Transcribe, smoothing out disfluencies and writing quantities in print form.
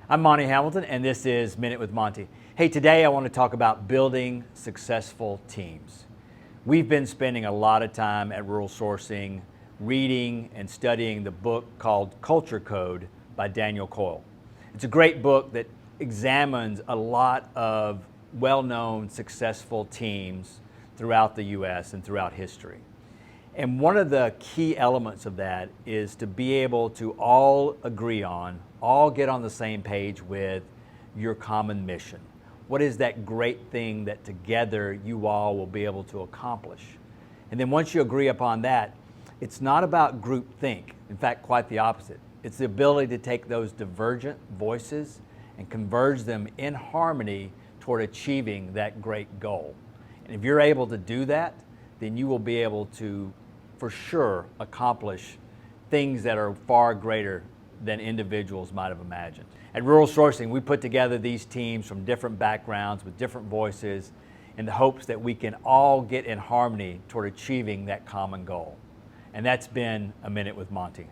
I'm Monty Hamilton, and this is Minute with Monty. Hey, today I want to talk about building successful teams. We've been spending a lot of time at Rural Sourcing reading and studying the book called Culture Code by Daniel Coyle. It's a great book that examines a lot of well-known successful teams throughout the U.S. and throughout history. And one of the key elements of that is to be able to all agree on, all get on the same page with your common mission. What is that great thing that together you all will be able to accomplish? And then once you agree upon that, it's not about groupthink. In fact, quite the opposite. It's the ability to take those divergent voices and converge them in harmony toward achieving that great goal. And if you're able to do that, then you will be able to, for sure, accomplish things that are far greater than individuals might have imagined. At Rural Sourcing, we put together these teams from different backgrounds with different voices in the hopes that we can all get in harmony toward achieving that common goal. And that's been A Minute with Monty.